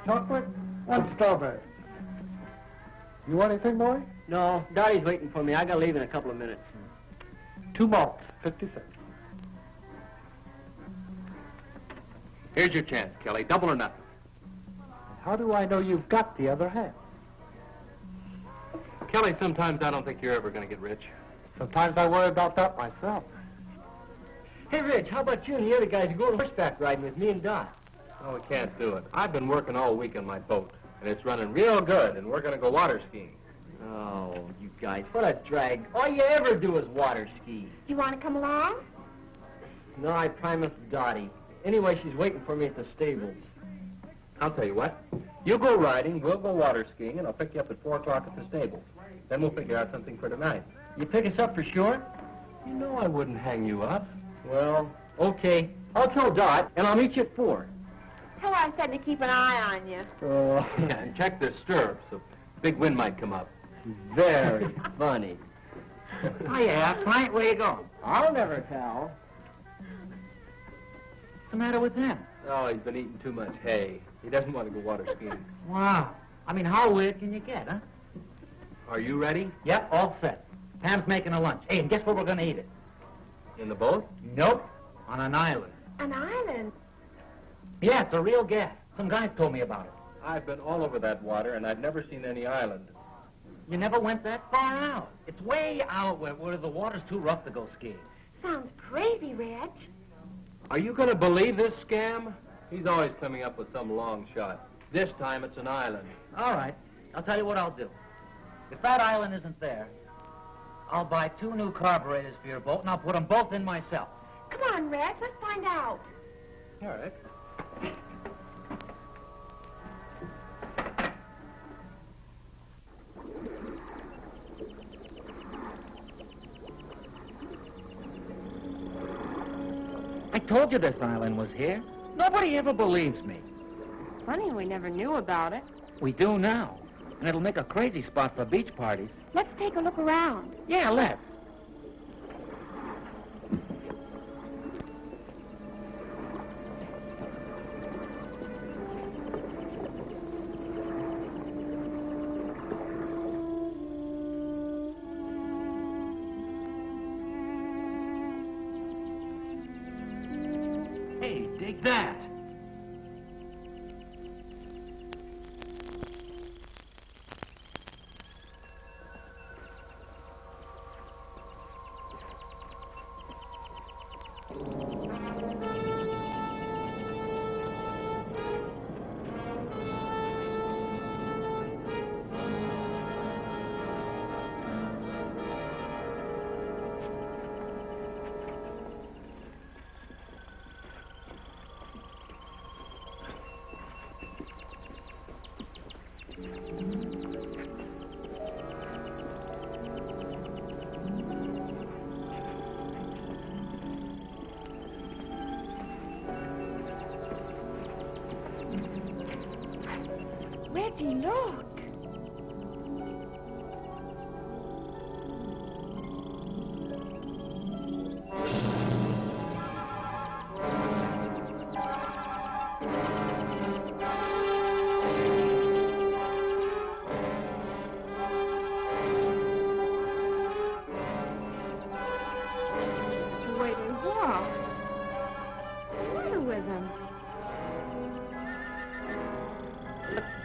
Chocolate? One strawberry. You want anything, boy? No, Dottie's waiting for me. I gotta leave in a couple of minutes. 2 malts, 50 cents. Here's your chance, Kelly. Double or nothing. How do I know you've got the other half? Kelly, sometimes I don't think you're ever going to get rich. Sometimes I worry about that myself. Hey, Rich, how about you and the other guys going horseback riding with me and Dot? Oh, we can't do it. I've been working all week on my boat, and it's running real good, and we're going to go water skiing. Oh, you guys, what a drag. All you ever do is water ski. You want to come along? No, I promised Dottie. Anyway, she's waiting for me at the stables. I'll tell you what. You go riding, we'll go water skiing, and I'll pick you up at 4 o'clock at the stables. Then we'll figure out something for tonight. You pick us up for sure? You know I wouldn't hang you up. Well, okay. I'll tell Dot, and I'll meet you at 4. Tell her I said to keep an eye on you. Oh, Yeah, and check the stirrups. A big wind might come up. very funny. Hiya, Pint, where you going? I'll never tell. What's the matter with him? Oh, he's been eating too much hay. He doesn't want to go water skiing. Wow. I mean, how weird can you get, huh? Are you ready? Yep, all set. Pam's making a lunch. Hey, and guess where we're going to eat it? In the boat? Nope. On an island. An island? Yeah, it's a real gas. Some guys told me about it. I've been all over that water, and I've never seen any island. You never went that far out. It's way out where the water's too rough to go skiing. Sounds crazy, Reg. Are you going to believe this scam? He's always coming up with some long shot. This time it's an island. All right. I'll tell you what I'll do. If that island isn't there, I'll buy 2 new carburetors for your boat, and I'll put them both in myself. Come on, Rex, let's find out. All right. I told you this island was here. Nobody ever believes me. Funny we never knew about it. We do now. And it'll make a crazy spot for beach parties. Let's take a look around. Yeah, let's. Hey, dig that. Reggie, look.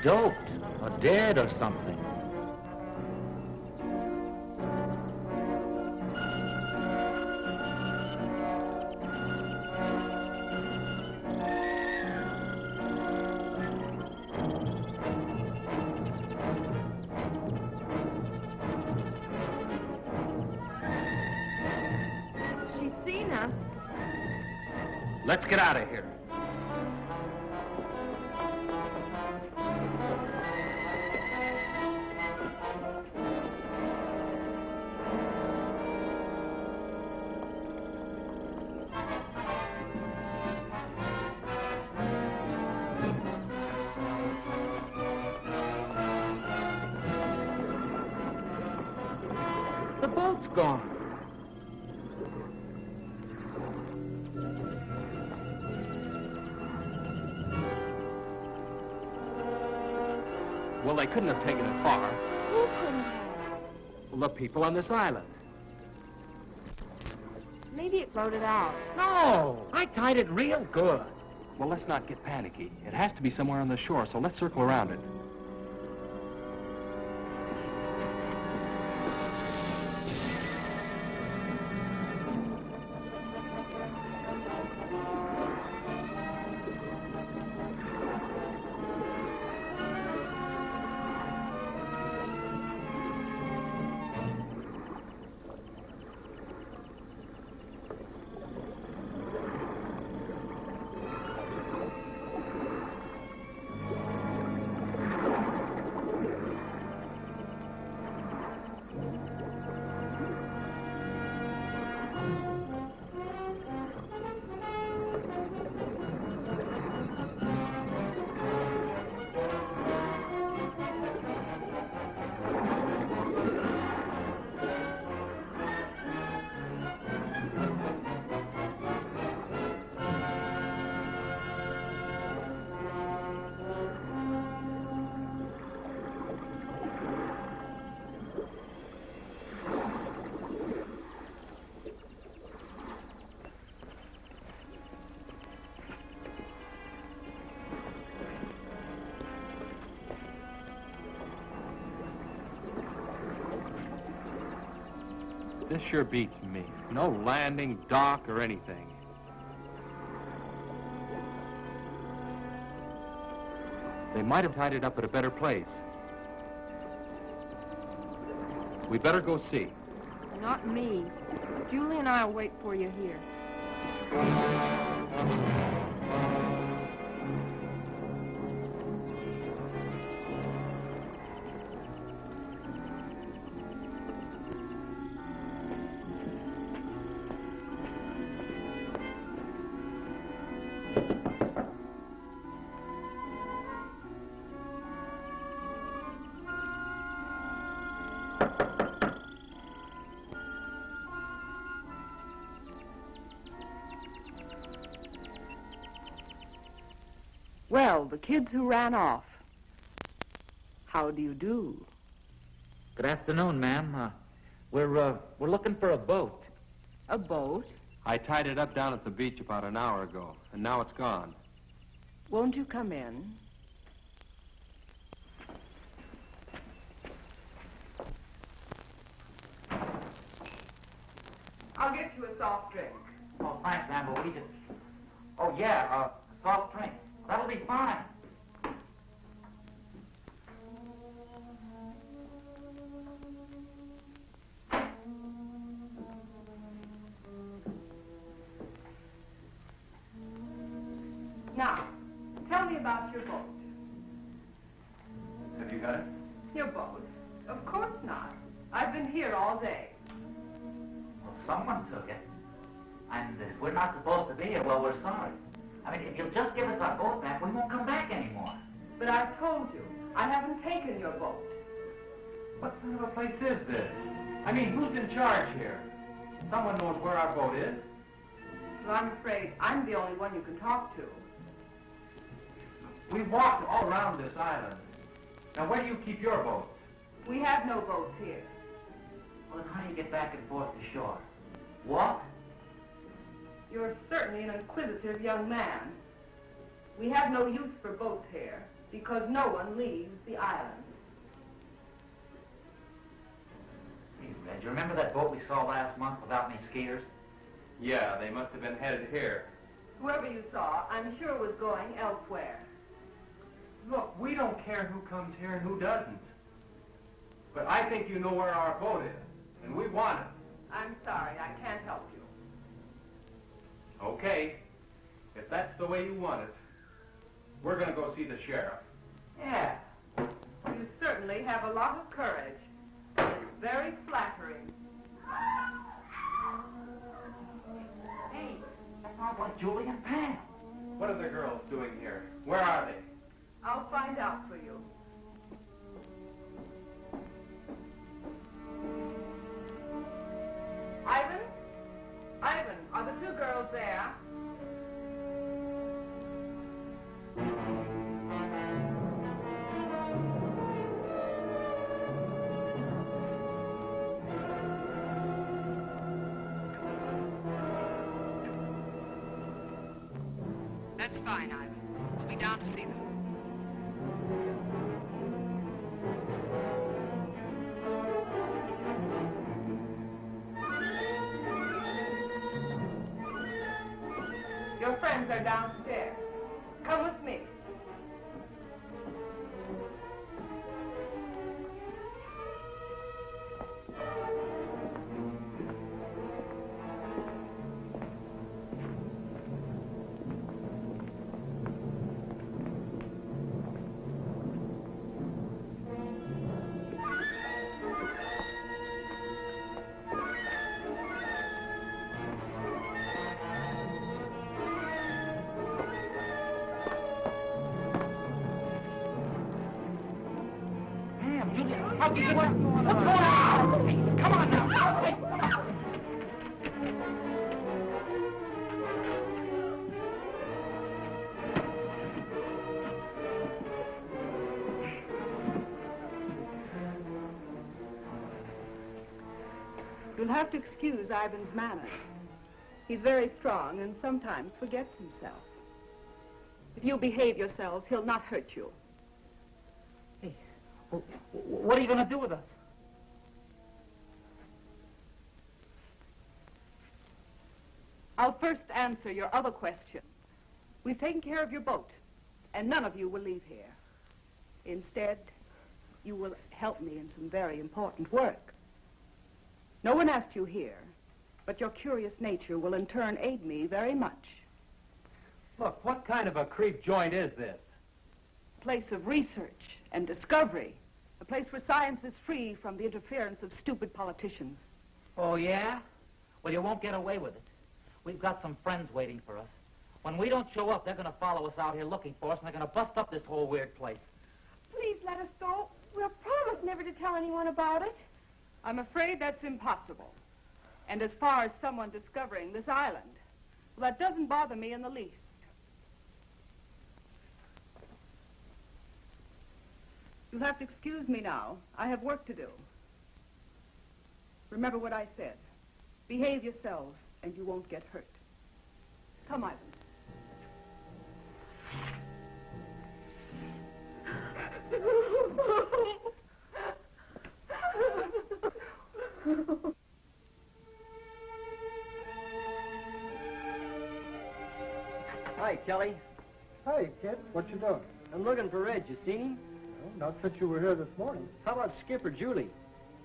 doped or dead or something. She's seen us. Let's get out of here. The boat's gone. Well, they couldn't have taken it far. Who couldn't have? Well, the people on this island. Maybe it floated out. No, I tied it real good. Well, let's not get panicky. It has to be somewhere on the shore, so let's circle around it. This sure beats me. No landing, dock, or anything. They might have tied it up at a better place. We better go see. Not me. Julie and I will wait for you here. Well, the kids who ran off. How do you do? Good afternoon, ma'am. We're looking for a boat. A boat? I tied it up down at the beach about an hour ago, and now it's gone. Won't you come in? I'll get you a soft drink. Oh, thanks, ma'am, but we just... Oh, yeah, a soft drink. That'll be fine. Now, tell me about your boat. Have you got it? Your boat? Of course not. I've been here all day. Well, someone took it. And if we're not supposed to be here, well, we're sorry. I mean, if you'll just give us our boat back, we won't come back anymore. But I've told you, I haven't taken your boat. What kind of a place is this? I mean, who's in charge here? Someone knows where our boat is. Well, I'm afraid I'm the only one you can talk to. We've walked all around this island. Now, where do you keep your boats? We have no boats here. Well, then how do you get back and forth to shore? Walk? You're certainly an inquisitive young man. We have no use for boats here. because no one leaves the island. Hey, Red, you remember that boat we saw last month without any skaters? Yeah, they must have been headed here. Whoever you saw, I'm sure was going elsewhere. Look, we don't care who comes here and who doesn't. But I think you know where our boat is, and we want it. I'm sorry, I can't help you. Okay, if that's the way you want it, we're gonna go see the sheriff. Yeah. You certainly have a lot of courage. It's very flattering. Hey, that sounds like Julie and Pam. What are the girls doing here? Where are they? I'll find out for you. Ivan? Ivan, are the two girls there? That's fine, Ivan. We'll be down to see them. Your friends are downstairs. Come with me. Pam, Julie, how'd you get what's going on? Hey, come on now. Hey. You'll have to excuse Ivan's manners. He's very strong and sometimes forgets himself. If you'll behave yourselves, he'll not hurt you. Hey, what are you going to do with us? I'll first answer your other question. We've taken care of your boat, and none of you will leave here. Instead, you will help me in some very important work. No one asked you here, but your curious nature will in turn aid me very much. Look, what kind of a creep joint is this? A place of research and discovery. A place where science is free from the interference of stupid politicians. Oh, yeah? Well, you won't get away with it. We've got some friends waiting for us. When we don't show up, they're going to follow us out here looking for us, and they're going to bust up this whole weird place. Please let us go. We'll promise never to tell anyone about it. I'm afraid that's impossible. And as far as someone discovering this island, well, that doesn't bother me in the least. You'll have to excuse me now. I have work to do. Remember what I said. Behave yourselves, and you won't get hurt. Come, Ivan. Hi, Kelly. Hey, kid, what you doing? I'm looking for Red. You seen him? Well, not since you were here this morning. How about Skip or Julie?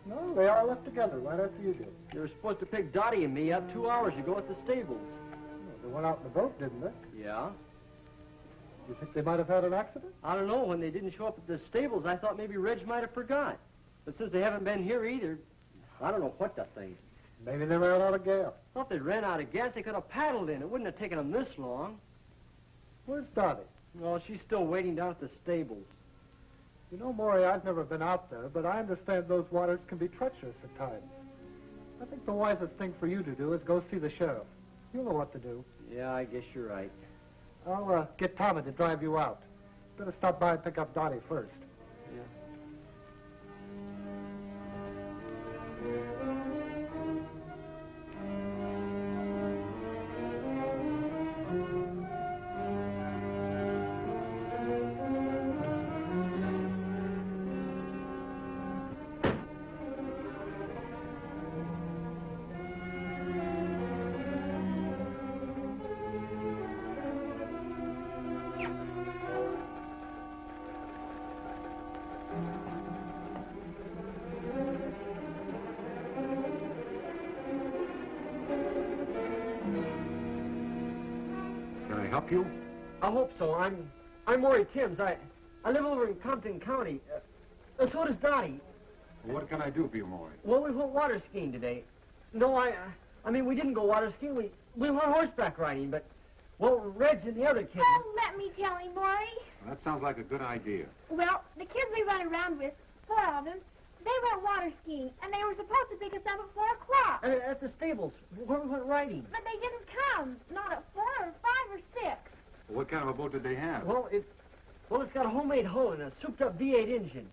No, they all left together right after you did. They were supposed to pick Dottie and me up 2 hours ago at the stables. Well, they went out in the boat, didn't they? Yeah? You think they might have had an accident? I don't know. When they didn't show up at the stables, I thought maybe Reg might have forgot. But since they haven't been here either, I don't know what to think. Maybe they ran out of gas. Well, if they ran out of gas, they could have paddled in. It wouldn't have taken them this long. Where's Dottie? Well, she's still waiting down at the stables. You know, Maury, I've never been out there, but I understand those waters can be treacherous at times. I think the wisest thing for you to do is go see the sheriff. You'll know what to do. Yeah, I guess you're right. I'll get Tommy to drive you out. Better stop by and pick up Dottie first. Yeah. help you? I hope so. I'm Maury Timms. I live over in Compton County. So does Dottie. What can I do for you, Maury? Well, we went water skiing today. No, I mean, we didn't go water skiing. We went horseback riding, but, well, Reg and the other kids... Oh, let me tell him, Maury. Well, that sounds like a good idea. Well, the kids we run around with, 4 of them, they went water skiing, and they were supposed to pick us up at 4 o'clock. At the stables, where we went riding. But they didn't come. Not at 4 or 5 or 6. Well, what kind of a boat did they have? Well, it's got a homemade hoe and a souped-up V8 engine.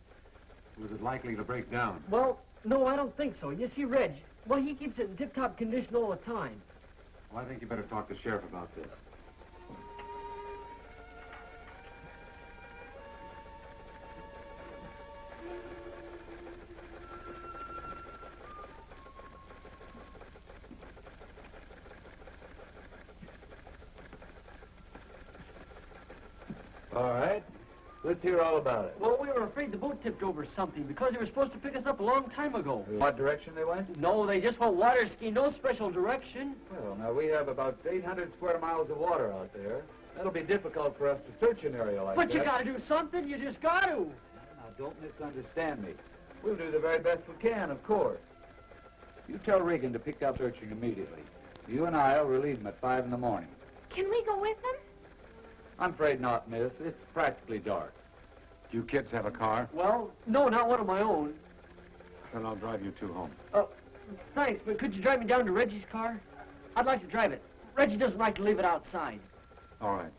Was it likely to break down? Well, no, I don't think so. You see, Reg, well, he keeps it in tip-top condition all the time. Well, I think you better talk to the sheriff about this. All right. Let's hear all about it. Well, we were afraid the boat tipped over something because they were supposed to pick us up a long time ago. What direction they went? No, they just went water skiing, no special direction. Well, now, we have about 800 square miles of water out there. That'll be difficult for us to search an area like that. But you gotta do something, you just gotta. Now, don't misunderstand me. We'll do the very best we can, of course. You tell Regan to pick up searching immediately. You and I'll relieve him at 5 in the morning. Can we go with them? I'm afraid not, miss. It's practically dark. Do you kids have a car? Well, no, not one of my own. Then I'll drive you 2 home. Thanks, but could you drive me down to Reggie's car? I'd like to drive it. Reggie doesn't like to leave it outside. All right.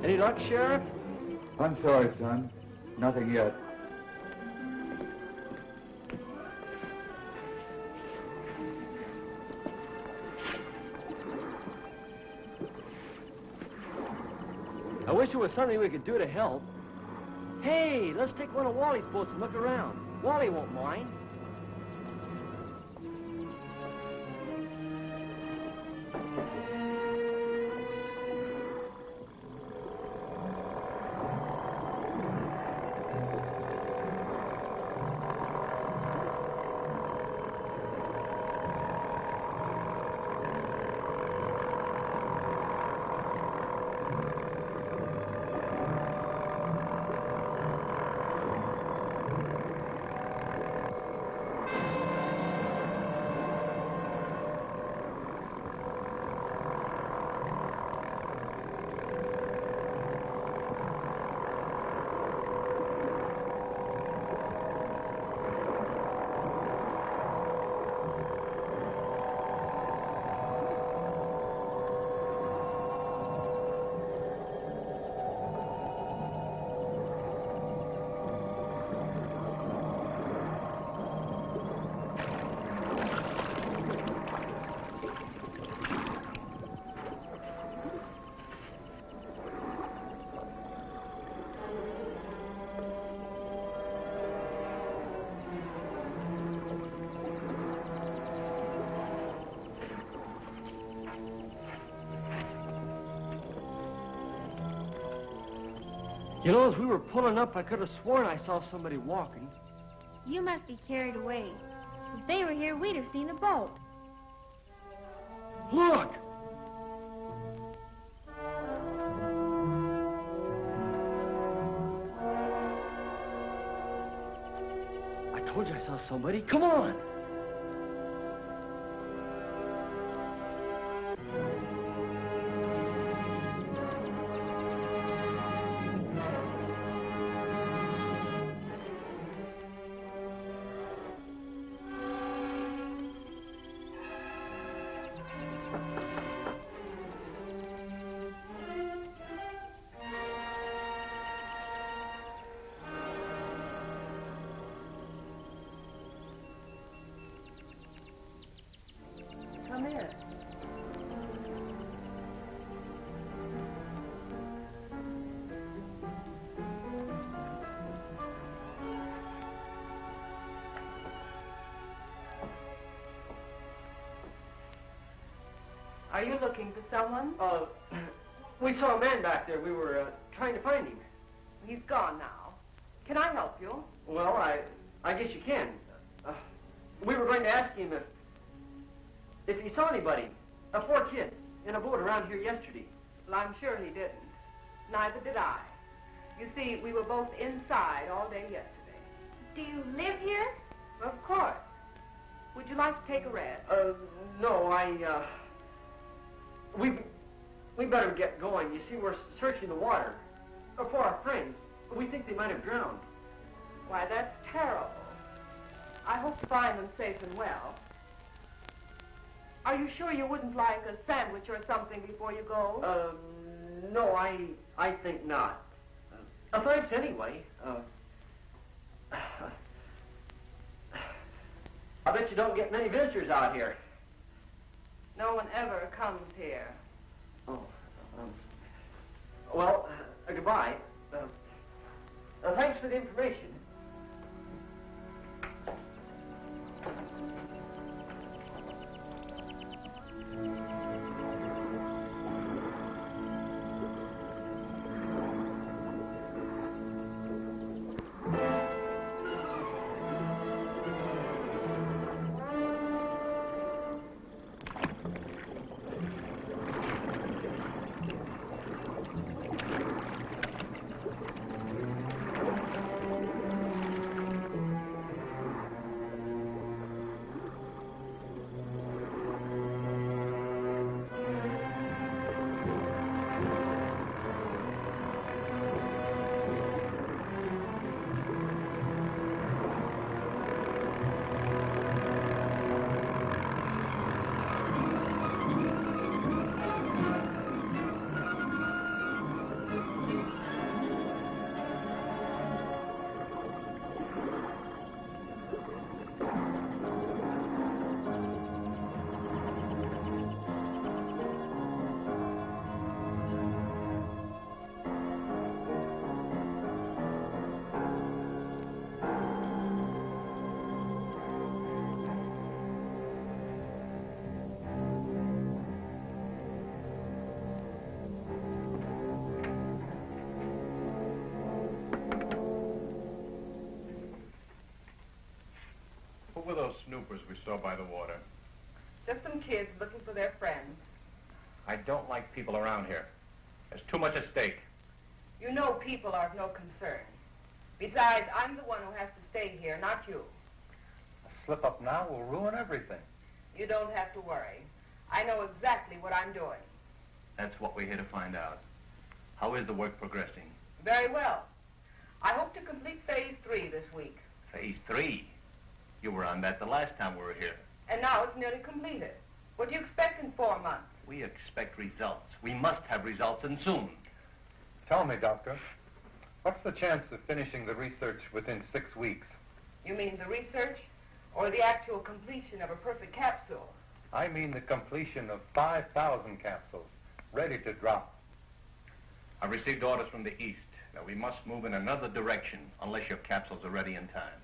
Any luck, Sheriff? I'm sorry, son. Nothing yet. I wish there was something we could do to help. Hey, let's take one of Wally's boats and look around. Wally won't mind. You know, as we were pulling up, I could have sworn I saw somebody walking. You must be carried away. If they were here, we'd have seen the boat. Look! I told you I saw somebody. Come on! Come in. Are you looking for someone? We saw a man back there. We were trying to find him. He's gone now. Can I help you? Well, I guess you can. We were going to ask him if he saw anybody, 4 kids, in a boat around here yesterday. Well, I'm sure he didn't. Neither did I. You see, we were both inside all day yesterday. Do you live here? Of course. Would you like to take a rest? No, we better get going. You see, we're searching the water for our friends. We think they might have drowned. Why, that's terrible. I hope to find them safe and well. Are you sure you wouldn't like a sandwich or something before you go? No, I think not. Thanks anyway. I bet you don't get many visitors out here. No one ever comes here. Oh, well, goodbye. Thanks for the information. Who were those snoopers we saw by the water? Just some kids looking for their friends. I don't like people around here. There's too much at stake. You know people are of no concern. Besides, I'm the one who has to stay here, not you. A slip up now will ruin everything. You don't have to worry. I know exactly what I'm doing. That's what we're here to find out. How is the work progressing? Very well. I hope to complete phase 3 this week. Phase 3? You were on that the last time we were here. And now it's nearly completed. What do you expect in 4 months? We expect results. We must have results, and soon. Tell me, Doctor, what's the chance of finishing the research within 6 weeks? You mean the research or the actual completion of a perfect capsule? I mean the completion of 5,000 capsules, ready to drop. I've received orders from the East that we must move in another direction unless your capsules are ready in time.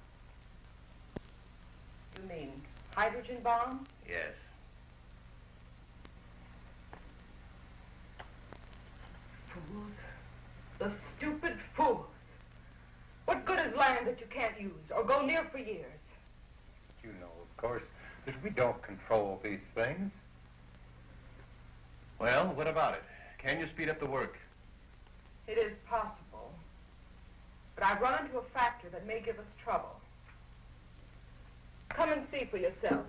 You mean hydrogen bombs? Yes. Fools. The stupid fools. What good has land that you can't use or go near for years. You know, of course, that we don't control these things. Well, what about it? Can you speed up the work? It is possible. But I've run into a factor that may give us trouble. Come and see for yourself.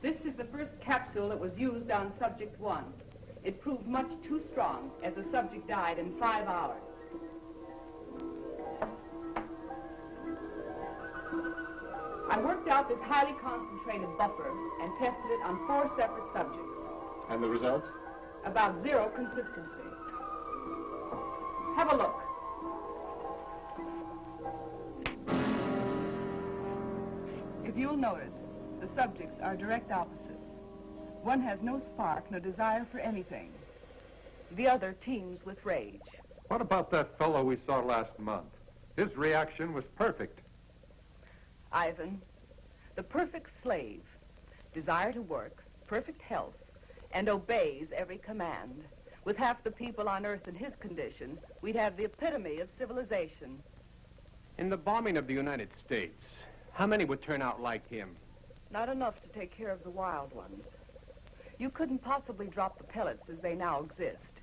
This is the first capsule that was used on Subject 1. It proved much too strong, as the subject died in 5 hours. I worked out this highly concentrated buffer and tested it on 4 separate subjects. And the results? About 0 consistency. Have a look. If you'll notice, the subjects are direct opposites. One has no spark, no desire for anything. The other teems with rage. What about that fellow we saw last month? His reaction was perfect. Ivan, the perfect slave, desire to work, perfect health, and obeys every command. With half the people on Earth in his condition, we'd have the epitome of civilization. In the bombing of the United States, how many would turn out like him? Not enough to take care of the wild ones. You couldn't possibly drop the pellets as they now exist.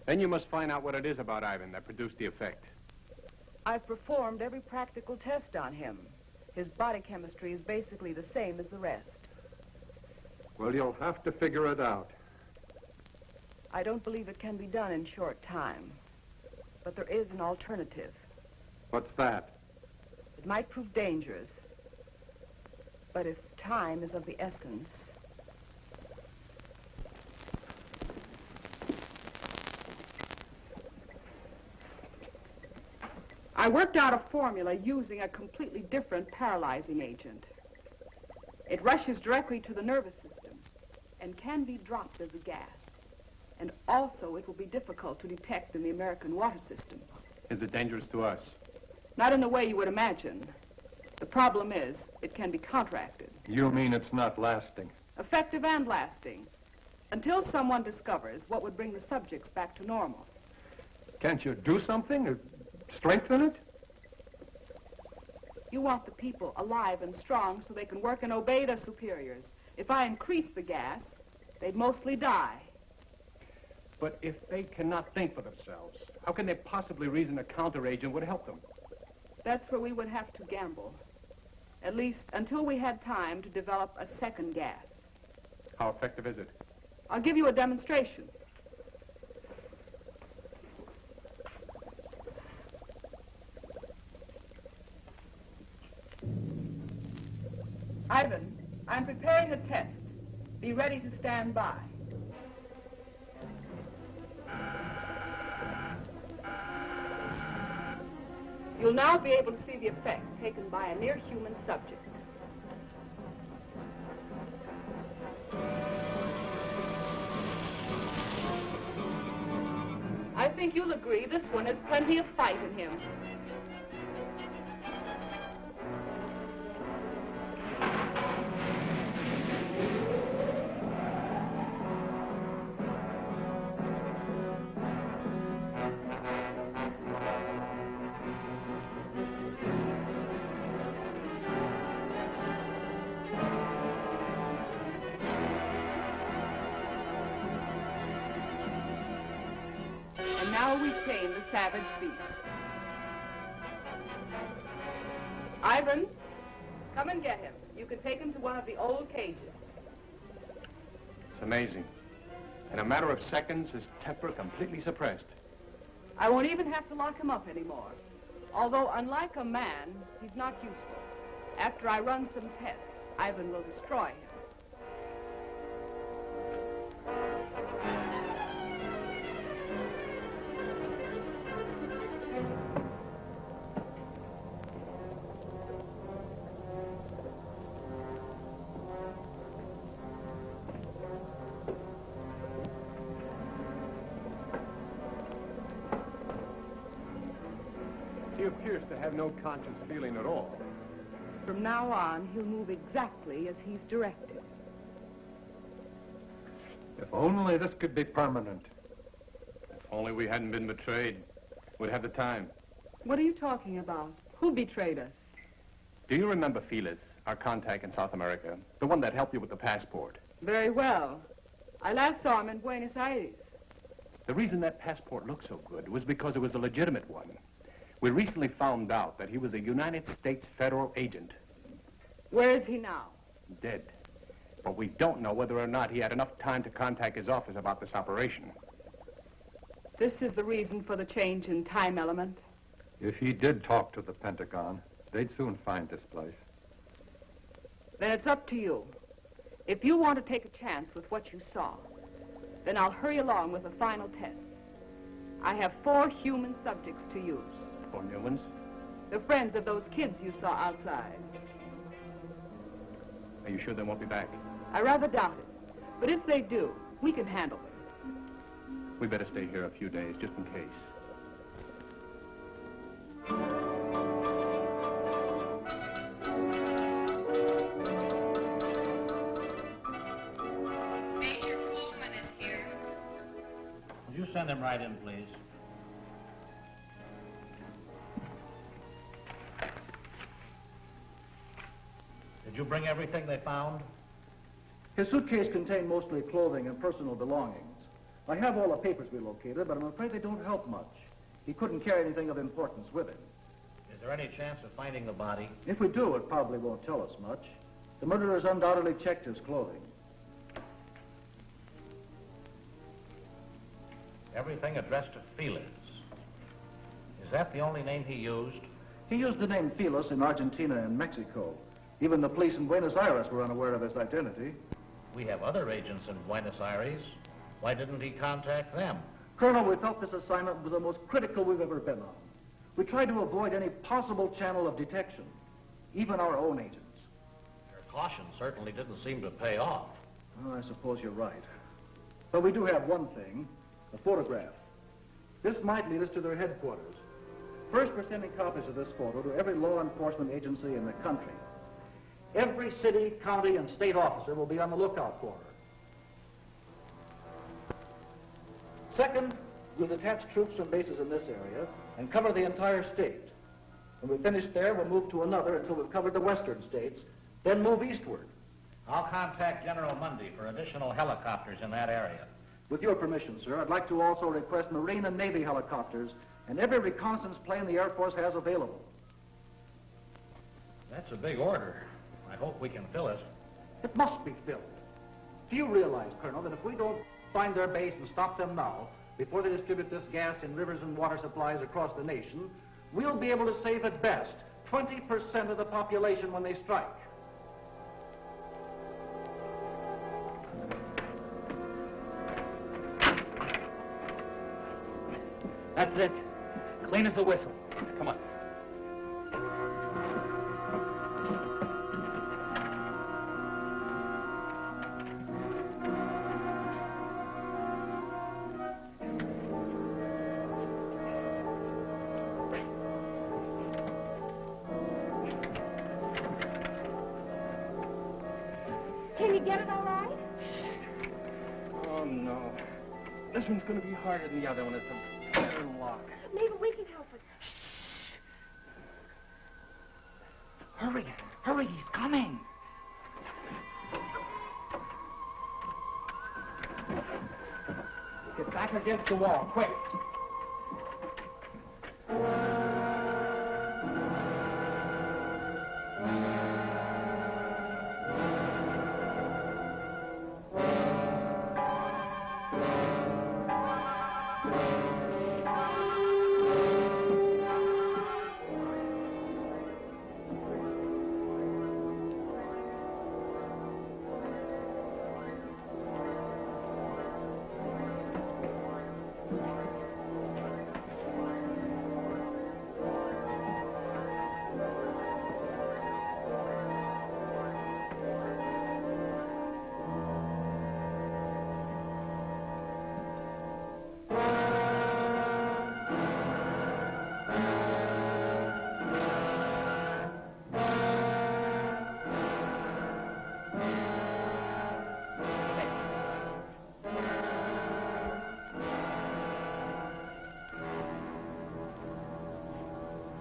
Then you must find out what it is about Ivan that produced the effect. I've performed every practical test on him. His body chemistry is basically the same as the rest. Well, you'll have to figure it out. I don't believe it can be done in short time. But there is an alternative. What's that? It might prove dangerous. But if time is of the essence... I worked out a formula using a completely different paralyzing agent. It rushes directly to the nervous system and can be dropped as a gas. And also it will be difficult to detect in the American water systems. Is it dangerous to us? Not in the way you would imagine. The problem is, it can be counteracted. You mean it's not lasting? Effective and lasting, until someone discovers what would bring the subjects back to normal. Can't you do something? Strengthen it? You want the people alive and strong so they can work and obey their superiors. If I increase the gas, they'd mostly die. But if they cannot think for themselves, how can they possibly reason a counteragent would help them? That's where we would have to gamble. At least until we had time to develop a second gas. How effective is it? I'll give you a demonstration. Ivan, I'm preparing a test. Be ready to stand by. You'll now be able to see the effect taken by a near-human subject. I think you'll agree this one has plenty of fight in him. Now we tame the savage beast. Ivan, come and get him. You can take him to one of the old cages. It's amazing. In a matter of seconds, his temper completely suppressed. I won't even have to lock him up anymore. Although, unlike a man, he's not useful. After I run some tests, Ivan will destroy him. He appears to have no conscious feeling at all. From now on, he'll move exactly as he's directed. If only this could be permanent. If only we hadn't been betrayed, we'd have the time. What are you talking about? Who betrayed us? Do you remember Felix, our contact in South America? The one that helped you with the passport? Very well. I last saw him in Buenos Aires. The reason that passport looked so good was because it was a legitimate one. We recently found out that he was a United States federal agent. Where is he now? Dead. But we don't know whether or not he had enough time to contact his office about this operation. This is the reason for the change in time element. If he did talk to the Pentagon, they'd soon find this place. Then it's up to you. If you want to take a chance with what you saw, then I'll hurry along with the final tests. I have 4 human subjects to use. 4 new ones? The friends of those kids you saw outside. Are you sure they won't be back? I rather doubt it. But if they do, we can handle them. We better stay here a few days, just in case. Major Coleman is here. Would you send him right in, please? Did you bring everything they found? His suitcase contained mostly clothing and personal belongings. I have all the papers we located, but I'm afraid they don't help much. He couldn't carry anything of importance with him. Is there any chance of finding the body? If we do, it probably won't tell us much. The murderers undoubtedly checked his clothing. Everything addressed to Felix. Is that the only name he used? He used the name Felix in Argentina and Mexico. Even the police in Buenos Aires were unaware of his identity. We have other agents in Buenos Aires. Why didn't he contact them? Colonel, we felt this assignment was the most critical we've ever been on. We tried to avoid any possible channel of detection, even our own agents. Your caution certainly didn't seem to pay off. Well, I suppose you're right. But we do have one thing, a photograph. This might lead us to their headquarters. First, we're sending copies of this photo to every law enforcement agency in the country. Every city, county, and state officer will be on the lookout for her. Second, we'll detach troops from bases in this area and cover the entire state. When we finish there, we'll move to another until we've covered the western states, then move eastward. I'll contact General Mundy for additional helicopters in that area. With your permission, sir, I'd like to also request Marine and Navy helicopters and every reconnaissance plane the Air Force has available. That's a big order. I hope we can fill it. It must be filled. Do you realize, Colonel, that if we don't find their base and stop them now, before they distribute this gas in rivers and water supplies across the nation, we'll be able to save at best 20% of the population when they strike. That's it. Clean as a whistle. Come on. Can you get it all right? Oh, no. This one's going to be harder than the other one. It's a pattern lock. Maybe we can help it. Hurry, hurry, he's coming. Get back against the wall, quick.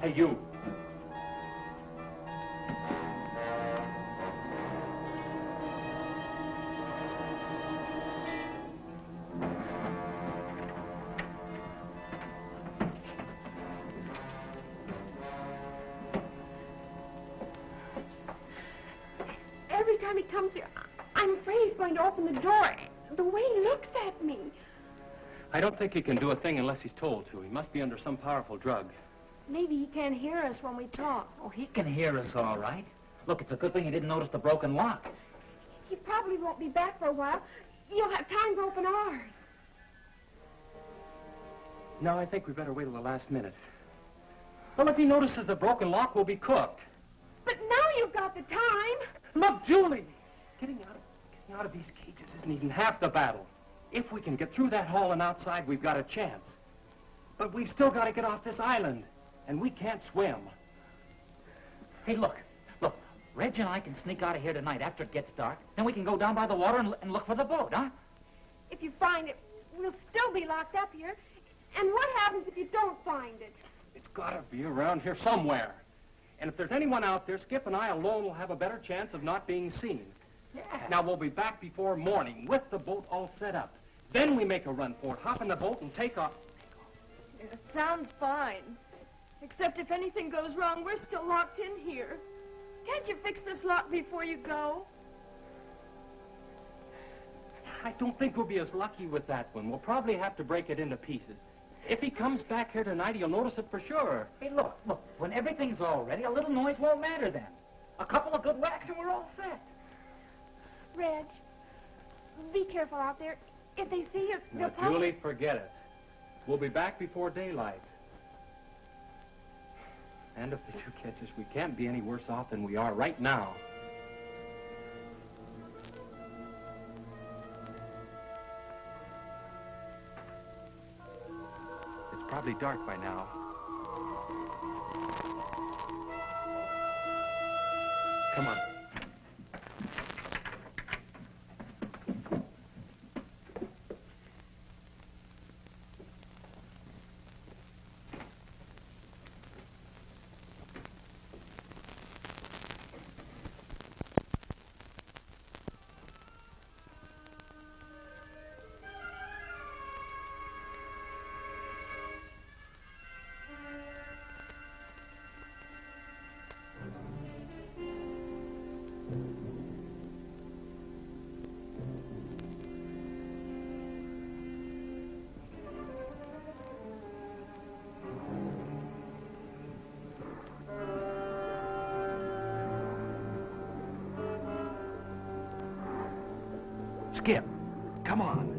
Hey, you. Every time he comes here, I'm afraid he's going to open the door. The way he looks at me. I don't think he can do a thing unless he's told to. He must be under some powerful drug. Maybe he can't hear us when we talk. Oh, he can hear us all right. Look, it's a good thing he didn't notice the broken lock. He probably won't be back for a while. You'll have time to open ours. No, I think we better wait till the last minute. Well, if he notices the broken lock, we'll be cooked. But now you've got the time. Look, Julie! Getting out of these cages isn't even half the battle. If we can get through that hall and outside, we've got a chance. But we've still got to get off this island, and we can't swim. Hey, look. Reg and I can sneak out of here tonight after it gets dark. Then we can go down by the water and look for the boat, huh? If you find it, we'll still be locked up here. And what happens if you don't find it? It's got to be around here somewhere. And if there's anyone out there, Skip and I alone will have a better chance of not being seen. Yeah. Now, we'll be back before morning with the boat all set up. Then we make a run for it, hop in the boat, and take off. It sounds fine. Except if anything goes wrong, we're still locked in here. Can't you fix this lock before you go? I don't think we'll be as lucky with that one. We'll probably have to break it into pieces. If he comes back here tonight, he'll notice it for sure. Hey, look. When everything's all ready, a little noise won't matter then. A couple of good whacks and we're all set. Reg, be careful out there. If they see you, Now, they'll probably... Julie, forget it. We'll be back before daylight. And if they do catch us, we can't be any worse off than we are right now. It's probably dark by now. Come on. Skip, come on.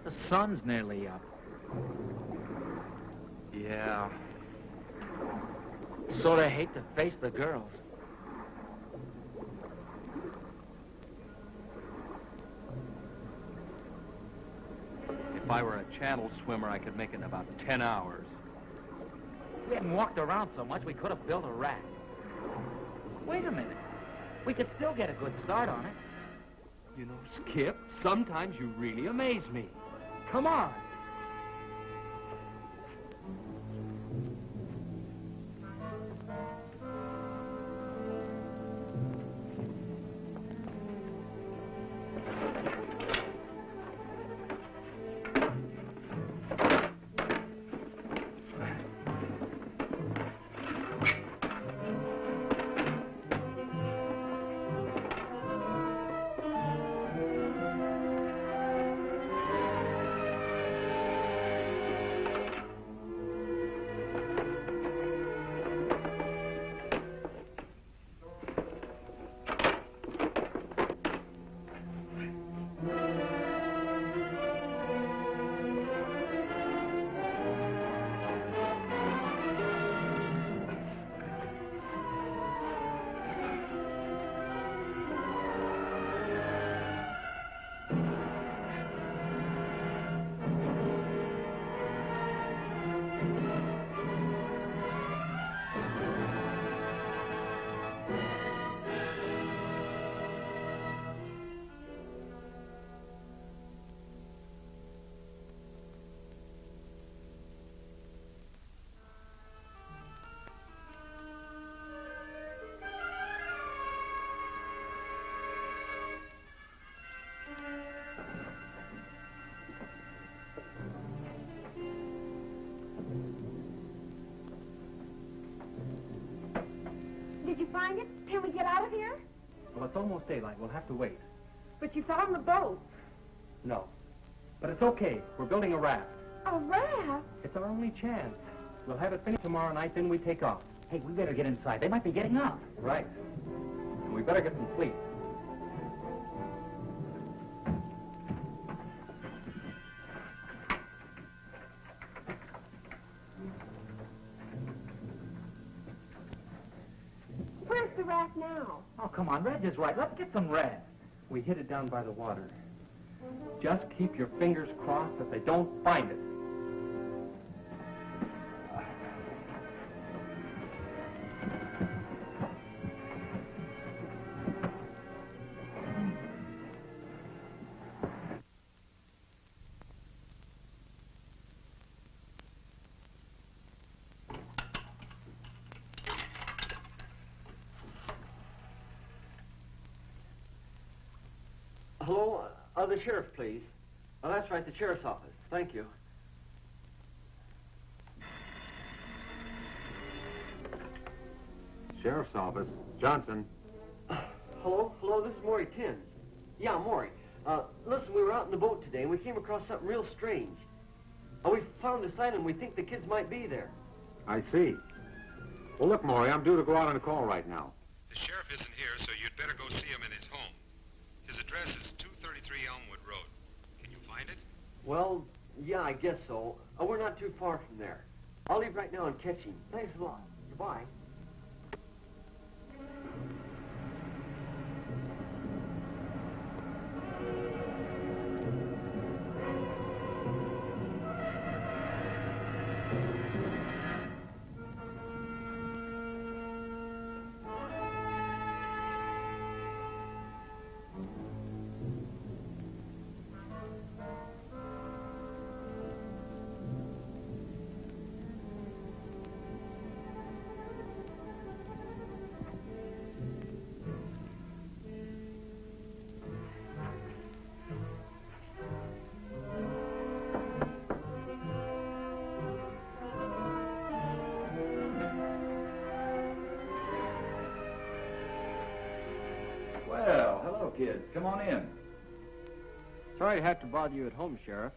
The sun's nearly up. Yeah. Sort of hate to face the girls. If I were a channel swimmer, I could make it in about 10 hours. We hadn't walked around so much, we could have built a raft. Wait a minute. We could still get a good start on it. You know, Skip, sometimes you really amaze me. Come on. find it? Can we get out of here? Well, it's almost daylight. We'll have to wait. But you found the boat. No. But it's okay. We're building a raft. A raft? It's our only chance. We'll have it finished tomorrow night, then we take off. Hey, we better get inside. They might be getting up. Right. And we better get some sleep. Where's the raft now? Oh, come on. Reg is right. Let's get some rest. We hid it down by the water. Just keep your fingers crossed that they don't find it. Hello? The sheriff, please. Oh, that's right, the sheriff's office. Thank you. Sheriff's office. Johnson. Hello? Hello, this is Maury Timms. Yeah, Maury. Listen, we were out in the boat today, and we came across something real strange. We found this island. We think the kids might be there. I see. Well, look, Maury, I'm due to go out on a call right now. The sheriff isn't here, so you'd better go see him in his home. His address is 233 Elmwood Road. Can you find it? Well, yeah, I guess so. We're not too far from there. I'll leave right now and catch him. Thanks a lot. Goodbye. Well, hello, kids. Come on in. Sorry to have to bother you at home, Sheriff.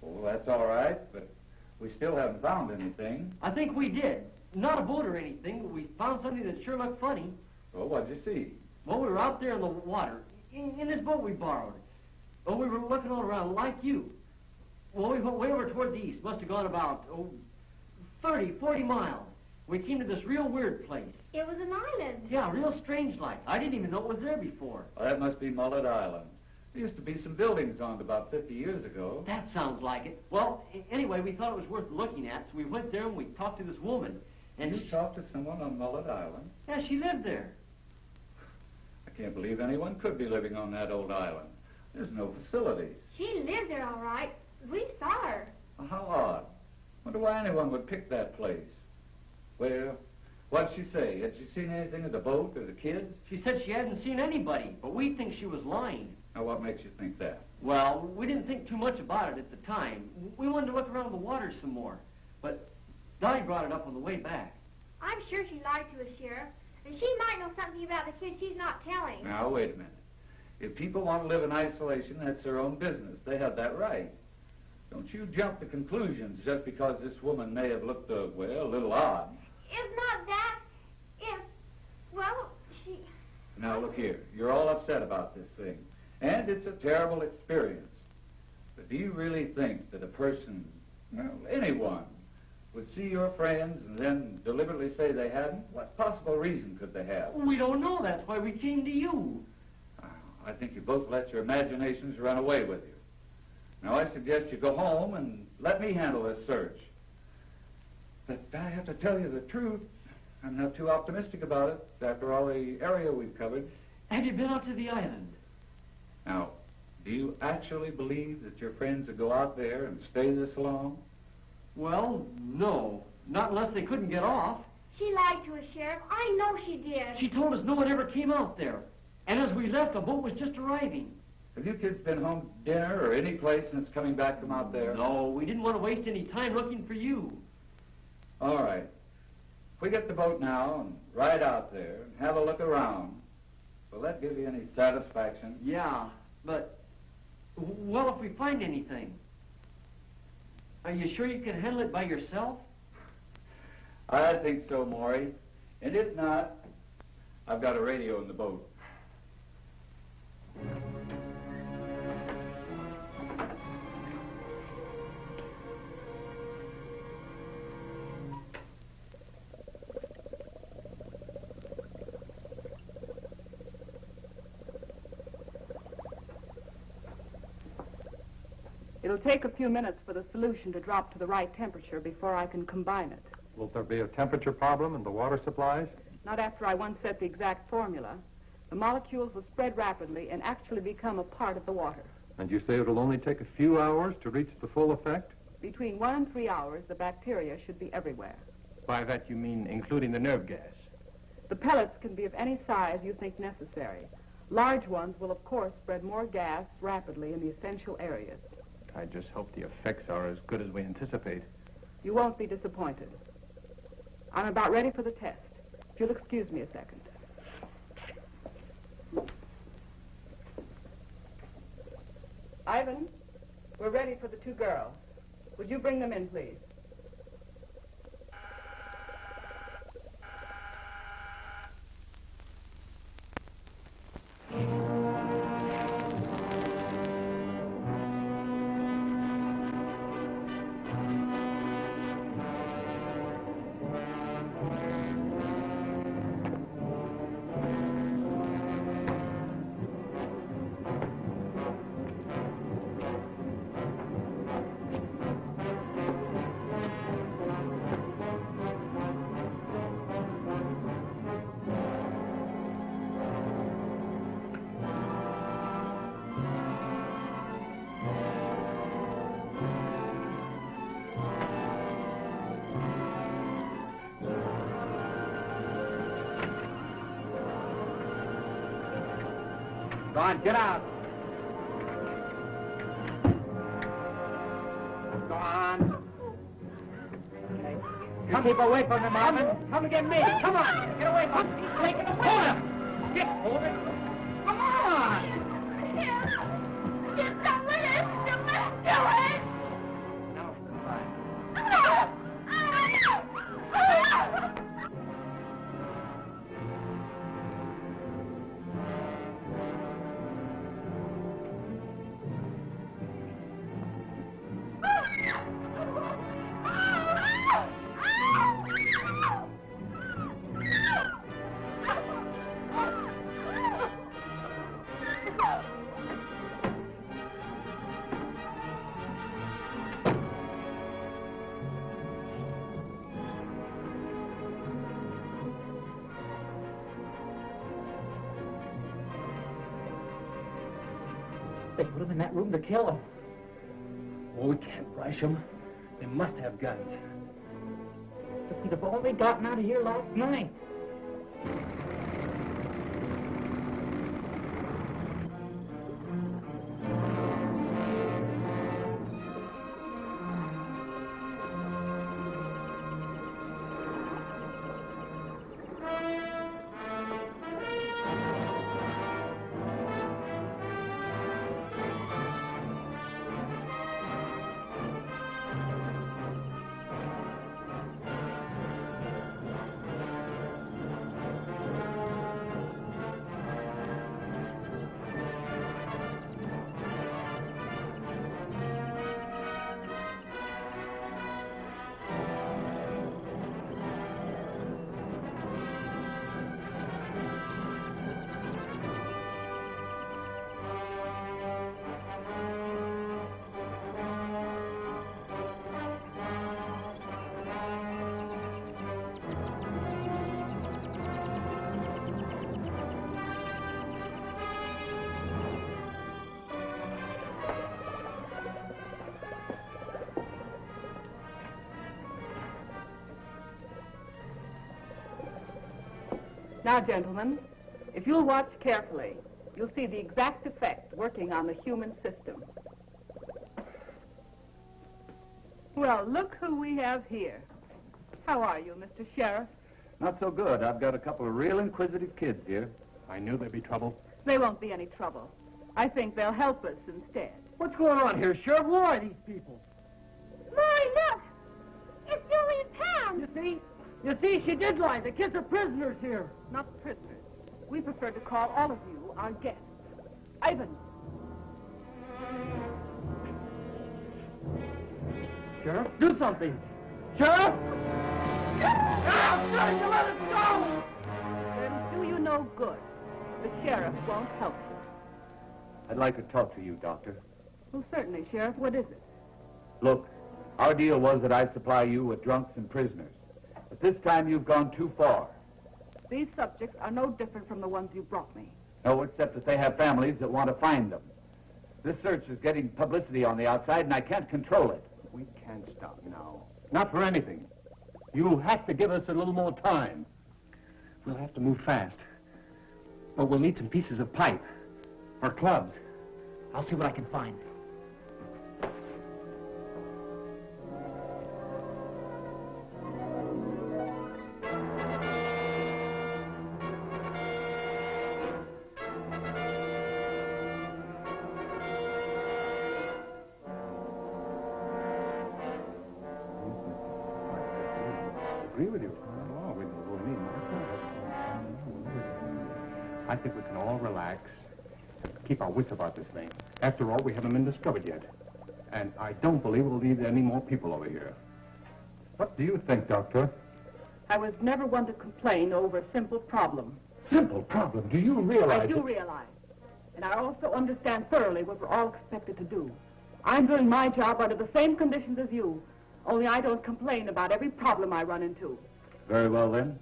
Oh, that's all right, but we still haven't found anything. I think we did. Not a boat or anything, but we found something that sure looked funny. Well, what'd you see? Well, we were out there in the water, in this boat we borrowed. Well, we were looking all around like you. Well, we went way over toward the east. Must have gone about, 30, 40 miles. We came to this real weird place. It was an island. Yeah, real strange like. I didn't even know it was there before. Well, that must be Mullet Island. There used to be some buildings on it about 50 years ago. That sounds like it. Well, anyway, we thought it was worth looking at, so we went there and we talked to this woman. And You talked to someone on Mullet Island? Yeah, she lived there. I can't believe anyone could be living on that old island. There's no facilities. She lives there all right. We saw her. Well, how odd. Wonder why anyone would pick that place. Well, what'd she say? Had she seen anything of the boat or the kids? She said she hadn't seen anybody, but we think she was lying. Now, what makes you think that? Well, we didn't think too much about it at the time. We wanted to look around the water some more. But Dottie brought it up on the way back. I'm sure she lied to us, Sheriff. And she might know something about the kids she's not telling. Now, wait a minute. If people want to live in isolation, that's their own business. They have that right. Don't you jump to conclusions just because this woman may have looked, well, a little odd. It's not that. It's, well, she... Now, look here. You're all upset about this thing. And it's a terrible experience. But do you really think that a person, well, anyone, would see your friends and then deliberately say they hadn't? What possible reason could they have? We don't know. That's why we came to you. I think you both let your imaginations run away with you. Now, I suggest you go home and let me handle this search. But I have to tell you the truth. I'm not too optimistic about it, after all the area we've covered. Have you been out to the island? Now, do you actually believe that your friends would go out there and stay this long? Well, no. Not unless they couldn't get off. She lied to us, Sheriff. I know she did. She told us no one ever came out there. And as we left, the boat was just arriving. Have you kids been home to dinner or any place since coming back from out there? No, we didn't want to waste any time looking for you. All right. If we get the boat now and ride out there and have a look around, will that give you any satisfaction? Yeah, but, well, if we find anything, are you sure you can handle it by yourself? I think so, Maury. And if not, I've got a radio in the boat. It'll take a few minutes for the solution to drop to the right temperature before I can combine it. Will there be a temperature problem in the water supplies? Not after I once set the exact formula. The molecules will spread rapidly and actually become a part of the water. And you say it'll only take a few hours to reach the full effect? Between 1 and 3 hours, the bacteria should be everywhere. By that you mean including the nerve gas? The pellets can be of any size you think necessary. Large ones will, of course, spread more gas rapidly in the essential areas. I just hope the effects are as good as we anticipate. You won't be disappointed. I'm about ready for the test. If you'll excuse me a second. Ivan, we're ready for the 2 girls. Would you bring them in, please? Go on, get out. Go on. Okay. Come, keep away from him, Ivan. Come and get me. Come on. Get away from him. He's taking away. Hold him. Skip, hold it. Come on. Get some with us. Do it. Now, goodbye. They put him in that room to kill him. Oh, we can't rush them. They must have guns. If we'd have only gotten out of here last night. Now, gentlemen, if you'll watch carefully, you'll see the exact effect working on the human system. Well, look who we have here. How are you, Mr. Sheriff? Not so good. I've got a couple of real inquisitive kids here. I knew there'd be trouble. There won't be any trouble. I think they'll help us instead. What's going on here, Sheriff? Who are these people? Maury, look! It's Julie and Pam! You see, she did lie. The kids are prisoners here. Not prisoners. We prefer to call all of you our guests. Ivan. Sheriff, do something. Sheriff! I'm trying to let us go! Then do you no good. The sheriff won't help you. I'd like to talk to you, Doctor. Well, certainly, Sheriff. What is it? Look, our deal was that I supply you with drunks and prisoners. But this time you've gone too far. These subjects are no different from the ones you brought me. No, except that they have families that want to find them. This search is getting publicity on the outside, and I can't control it. We can't stop now. Not for anything. You have to give us a little more time. We'll have to move fast. But we'll need some pieces of pipe. Or clubs. I'll see what I can find. Agree with you. I think we can all relax. Keep our wits about this thing. After all, we haven't been discovered yet. And I don't believe we'll need any more people over here. What do you think, Doctor? I was never one to complain over a simple problem. Simple problem? Do you realize I do realize. And I also understand thoroughly what we're all expected to do. I'm doing my job under the same conditions as you. Only I don't complain about every problem I run into. Very well, then.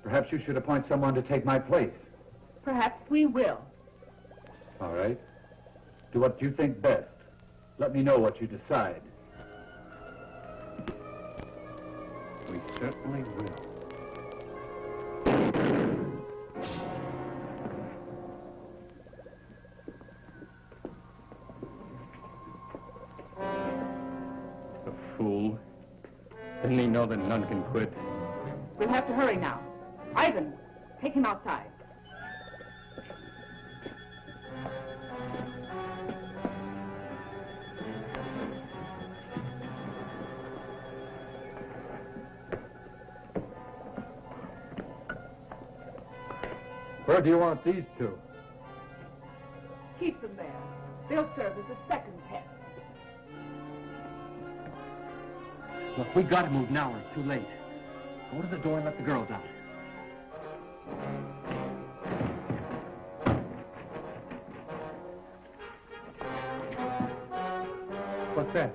Perhaps you should appoint someone to take my place. Perhaps we will. All right. Do what you think best. Let me know what you decide. We certainly will. The fool. Didn't he know that none can quit? We'll have to hurry now. Ivan, take him outside. Where do you want these two? Keep them there. They'll serve as a second test. Look, we gotta move now or it's too late. Go to the door and let the girls out. What's that?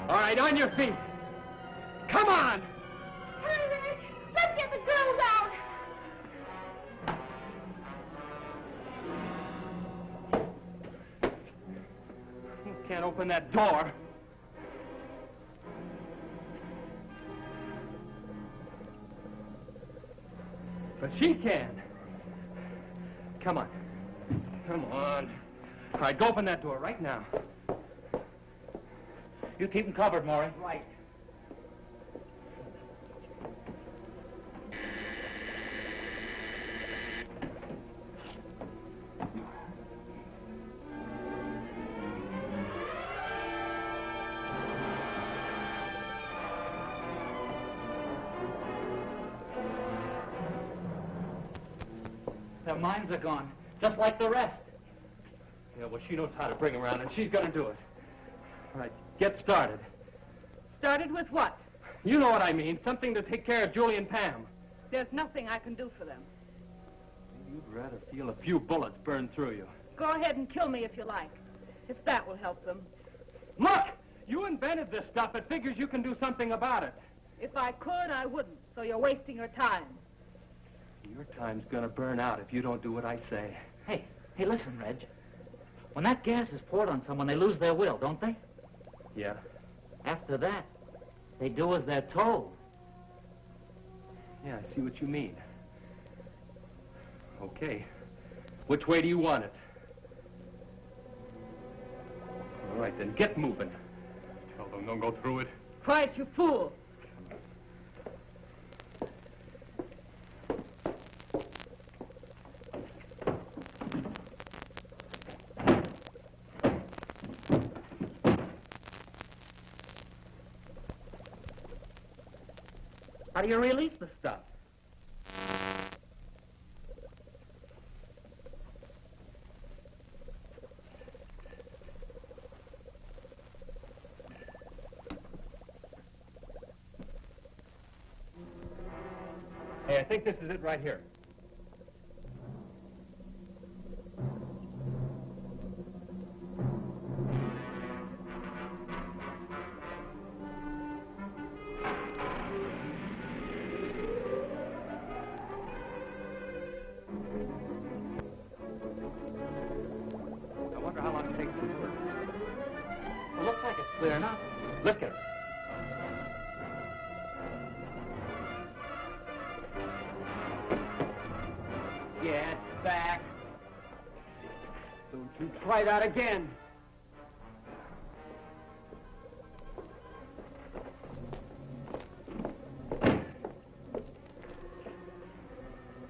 All right, on your feet. Come on! Hurry, Rick! Let's get the girls out! can't open that door. But she can. Come on. Come on. All right, go open that door right now. You keep them covered, Maury. Right. Their minds are gone, just like the rest. Yeah, well, she knows how to bring around, and she's gonna do it. All right, get started. Started with what? You know what I mean. Something to take care of Julie and Pam. There's nothing I can do for them. You'd rather feel a few bullets burn through you. Go ahead and kill me if you like, if that will help them. Look! You invented this stuff. It figures you can do something about it. If I could, I wouldn't, so you're wasting your time. Your time's gonna burn out if you don't do what I say. Hey, listen, Reg. When that gas is poured on someone, they lose their will, don't they? Yeah. After that, they do as they're told. Yeah, I see what you mean. Okay. Which way do you want it? All right, then get moving. Tell them don't go through it. Price, you fool! How do you release the stuff? Hey, I think this is it right here. I wonder how long it takes to work. It looks like it's clear enough. Let's get her. Get back. Don't you try that again.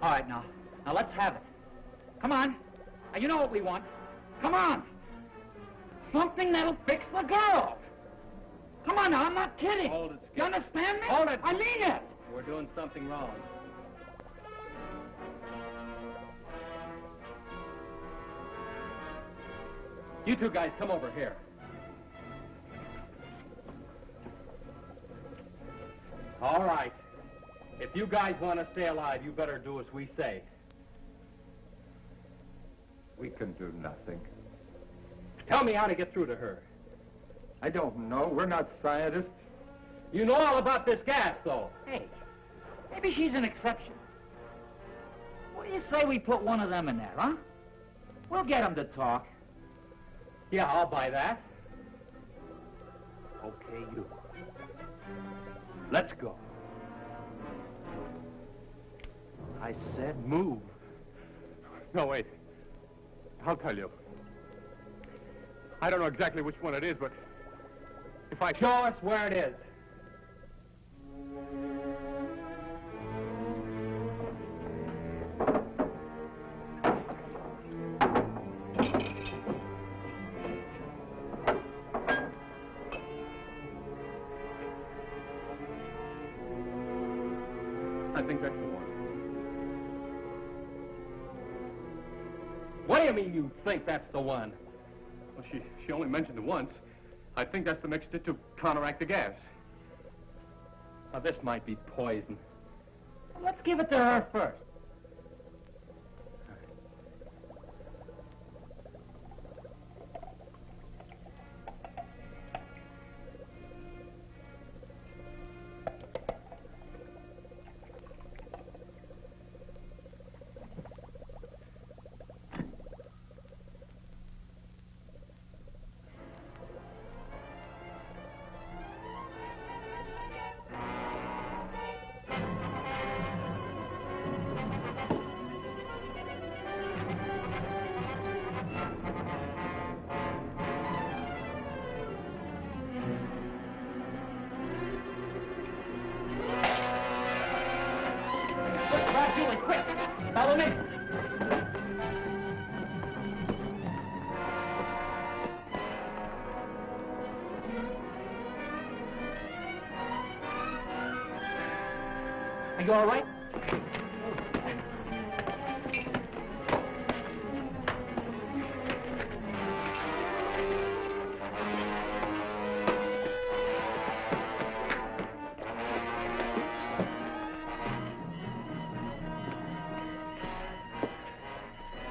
All right, now let's have it. Come on. Now, you know what we want. Come on. Something that'll fix the girls. Come on now, I'm not kidding. Hold it, Skip. You understand me? Hold it. I mean it. We're doing something wrong. You two guys, come over here. All right. If you guys want to stay alive, you better do as we say. We can do nothing. Tell me how to get through to her. I don't know. We're not scientists. You know all about this gas, though. Hey, maybe she's an exception. What do you say we put one of them in there, huh? We'll get them to talk. Yeah, I'll buy that. Okay, you. Let's go. I said move. No, wait. I'll tell you. I don't know exactly which one it is, but if I... Show us where it is. I think that's the one. What do you mean you think that's the one? Well, she only mentioned it once. I think that's the mixture to counteract the gas. Now, this might be poison. Let's give it to her first. You all right?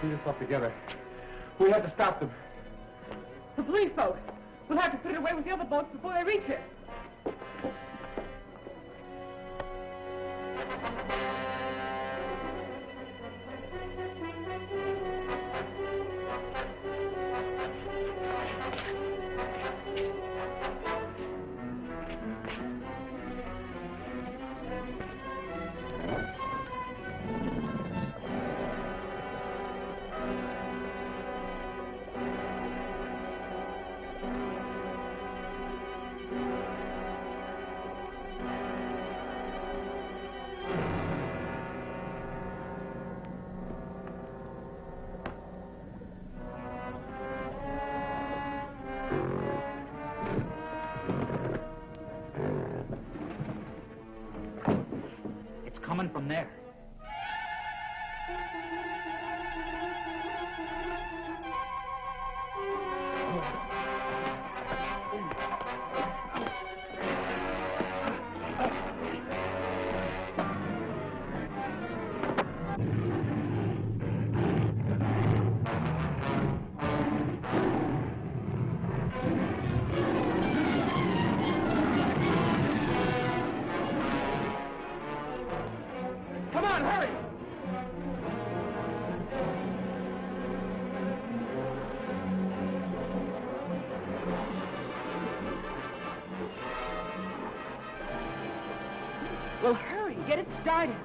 See this up together. We have to stop them. The police boat. We'll have to put it away with the other boats before they reach it. It's coming from there. Come on, hurry! Well, hurry, get it started.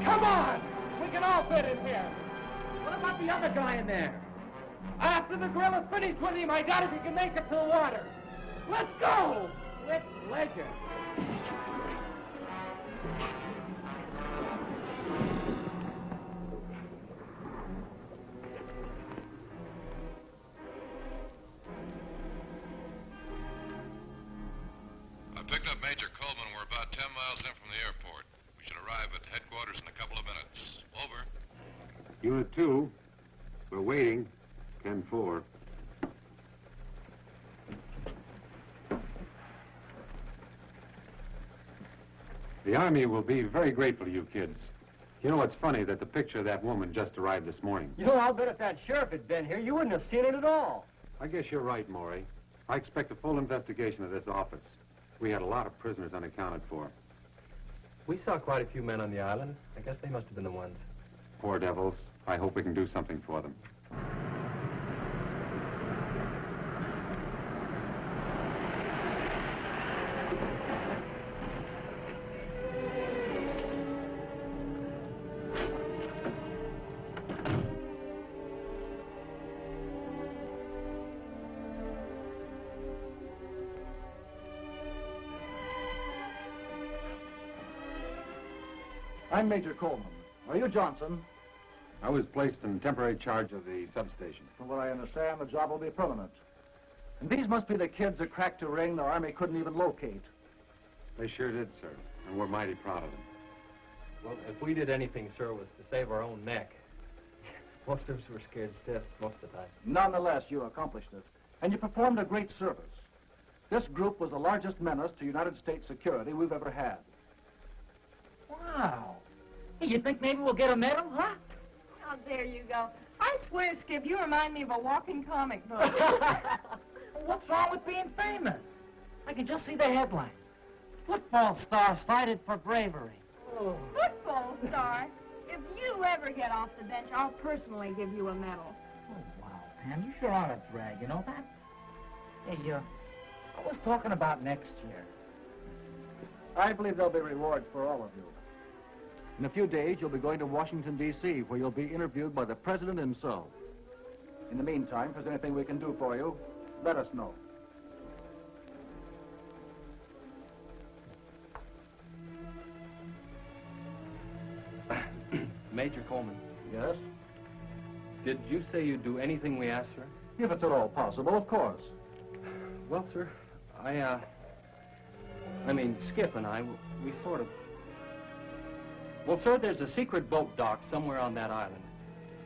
Come on! We can all fit in here. What about the other guy in there? After the grill is finished with him, I doubt if he can make it to the water. Let's go! With pleasure. I picked up Major Coleman. We're about 10 miles in from the airport. We should arrive at headquarters in a couple of minutes. Over. Unit 2, we're waiting. 10-4. The Army will be very grateful to you kids. You know, it's funny that the picture of that woman just arrived this morning. You know, I'll bet if that sheriff had been here, you wouldn't have seen it at all. I guess you're right, Maury. I expect a full investigation of this office. We had a lot of prisoners unaccounted for. We saw quite a few men on the island. I guess they must have been the ones. Poor devils. I hope we can do something for them. I'm Major Coleman. Are you Johnson? I was placed in temporary charge of the substation. From what I understand, the job will be permanent. And these must be the kids that cracked a ring the Army couldn't even locate. They sure did, sir. And we're mighty proud of them. Well, if we did anything, sir, it was to save our own neck. Most of us were scared stiff most of the time. Nonetheless, you accomplished it. And you performed a great service. This group was the largest menace to United States security we've ever had. Wow. Hey, you think maybe we'll get a medal, huh? Oh, there you go. I swear, Skip, you remind me of a walking comic book. What's wrong with being famous? I can just see the headlines. Football star cited for bravery. Football star? If you ever get off the bench, I'll personally give you a medal. Oh, wow, Pam, you sure are a drag, you know that? Hey, I was talking about next year. I believe there'll be rewards for all of you. In a few days, you'll be going to Washington, D.C., where you'll be interviewed by the President himself. In the meantime, if there's anything we can do for you, let us know. Major Coleman, Yes? did you say you'd do anything we asked, sir? If it's at all possible, of course. Well, sir, I mean, Skip and I, we sort of... Well, sir, there's a secret boat dock somewhere on that island.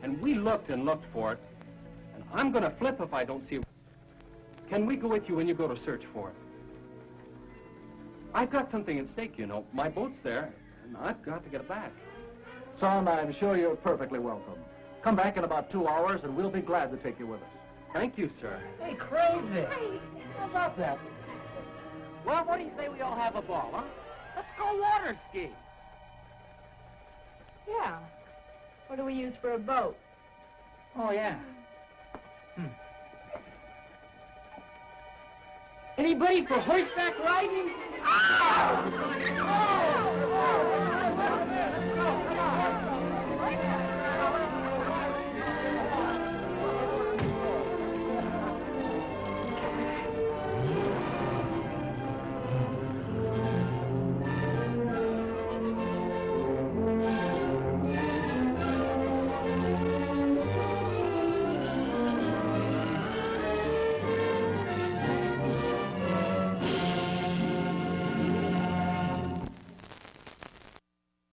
And we looked and looked for it. And I'm gonna flip if I don't see it. Can we go with you when you go to search for it? I've got something at stake, you know. My boat's there, and I've got to get it back. Son, I'm sure you're perfectly welcome. Come back in about 2 hours, and we'll be glad to take you with us. Thank you, sir. Hey, crazy. How about that? Well, what do you say we all have a ball, huh? Let's go water ski. Yeah. What do we use for a boat? Oh, yeah. Anybody for horseback riding? Oh!